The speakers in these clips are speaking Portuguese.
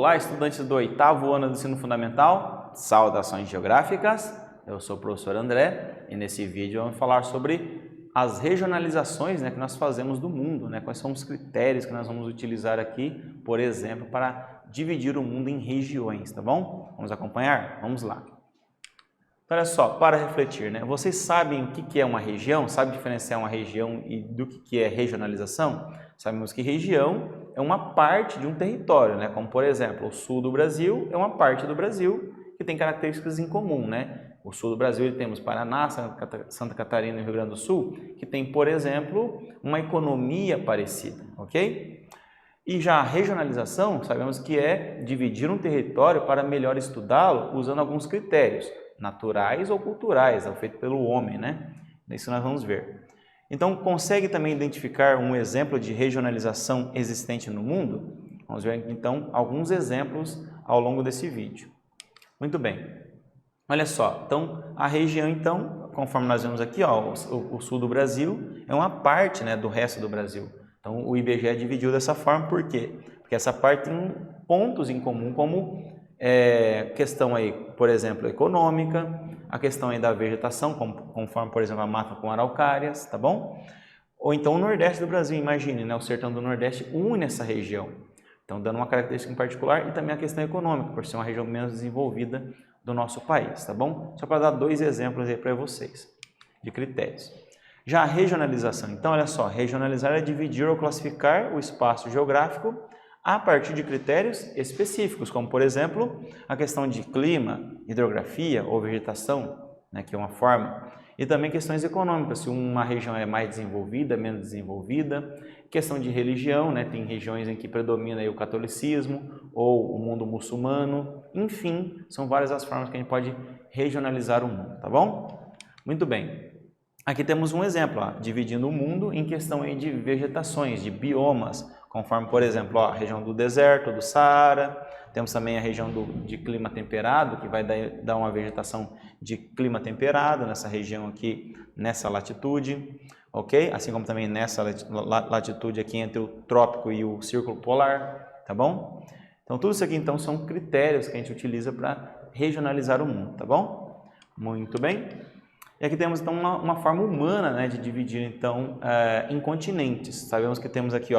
Olá, estudantes do 8º ano do ensino fundamental, saudações geográficas, eu sou o professor André e nesse vídeo vamos falar sobre as regionalizações que nós fazemos do mundo, quais são os critérios que nós vamos utilizar aqui, por exemplo, para dividir o mundo em regiões, tá bom? Vamos acompanhar? Vamos lá. Então, olha só, para refletir, vocês sabem o que é uma região? Sabem diferenciar uma região e do que é regionalização? Sabemos que região é uma parte de um território, como por exemplo, o sul do Brasil é uma parte do Brasil que tem características em comum, O sul do Brasil temos Paraná, Santa Catarina e Rio Grande do Sul, que tem, por exemplo, uma economia parecida, ok? E já a regionalização, sabemos que é dividir um território para melhor estudá-lo usando alguns critérios naturais ou culturais, feito pelo homem, Isso nós vamos ver. Então, consegue também identificar um exemplo de regionalização existente no mundo? Vamos ver, então, alguns exemplos ao longo desse vídeo. Muito bem. Olha só, então, a região, então, conforme nós vemos aqui, o sul do Brasil é uma parte do resto do Brasil. Então, o IBGE dividiu dessa forma, por quê? Porque essa parte tem pontos em comum, como questão aí, por exemplo, econômica, a questão aí da vegetação, conforme, por exemplo, a mata com araucárias, tá bom? Ou então o Nordeste do Brasil, imagine, o sertão do Nordeste une essa região. Então, dando uma característica em particular e também a questão econômica, por ser uma região menos desenvolvida do nosso país, tá bom? Só para dar dois exemplos aí para vocês, de critérios. Já a regionalização, então, olha só, regionalizar é dividir ou classificar o espaço geográfico a partir de critérios específicos, como, por exemplo, a questão de clima, hidrografia ou vegetação, que é uma forma, e também questões econômicas, se uma região é mais desenvolvida, menos desenvolvida, questão de religião, tem regiões em que predomina aí o catolicismo ou o mundo muçulmano, enfim, são várias as formas que a gente pode regionalizar o mundo, tá bom? Muito bem. Aqui temos um exemplo, dividindo o mundo em questão aí de vegetações, de biomas, conforme, por exemplo, a região do deserto, do Saara, temos também a região de clima temperado, que vai dar uma vegetação de clima temperado nessa região aqui, nessa latitude, ok? Assim como também nessa latitude aqui entre o trópico e o círculo polar, tá bom? Então, tudo isso aqui, então, são critérios que a gente utiliza para regionalizar o mundo, tá bom? Muito bem. E aqui temos, então, uma forma humana, de dividir, então, em continentes. Sabemos que temos aqui,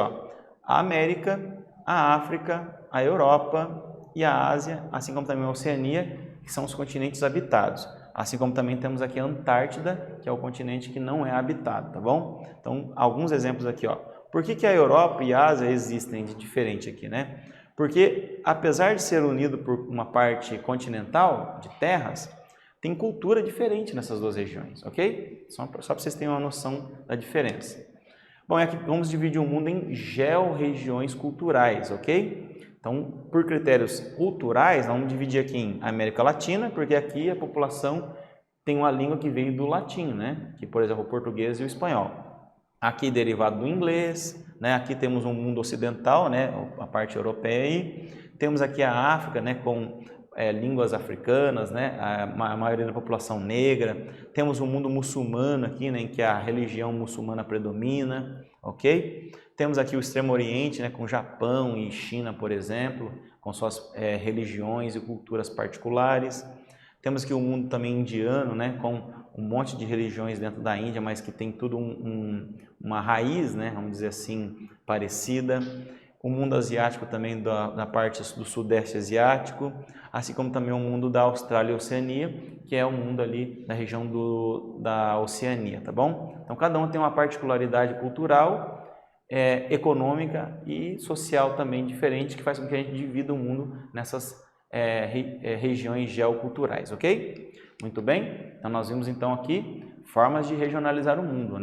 a América, a África, a Europa e a Ásia, assim como também a Oceania, que são os continentes habitados. Assim como também temos aqui a Antártida, que é o continente que não é habitado, tá bom? Então, alguns exemplos aqui, Por que a Europa e a Ásia existem de diferente aqui, Porque, apesar de ser unido por uma parte continental, de terras, tem cultura diferente nessas duas regiões, ok? Só para vocês terem uma noção da diferença. Bom, aqui vamos dividir o mundo em georregiões culturais, ok? Então, por critérios culturais, vamos dividir aqui em América Latina, porque aqui a população tem uma língua que veio do latim, que, por exemplo, o português e o espanhol. Aqui derivado do inglês, aqui temos um mundo ocidental, a parte europeia aí. Temos aqui a África, com línguas africanas, a maioria da população negra. Temos o mundo muçulmano aqui, em que a religião muçulmana predomina, ok? Temos aqui o Extremo Oriente, com Japão e China, por exemplo, com suas religiões e culturas particulares. Temos aqui o mundo também indiano, com um monte de religiões dentro da Índia, mas que tem tudo uma raiz, vamos dizer assim, parecida. O mundo asiático também da parte do sudeste asiático, assim como também o mundo da Austrália e Oceania, que é o mundo ali da região da Oceania, tá bom? Então, cada um tem uma particularidade cultural, econômica e social também diferente, que faz com que a gente divida o mundo nessas regiões geoculturais, ok? Muito bem? Então, nós vimos então aqui formas de regionalizar o mundo,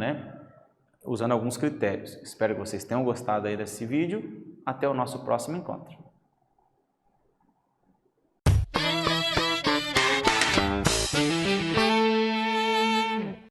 usando alguns critérios. Espero que vocês tenham gostado aí desse vídeo. Até o nosso próximo encontro.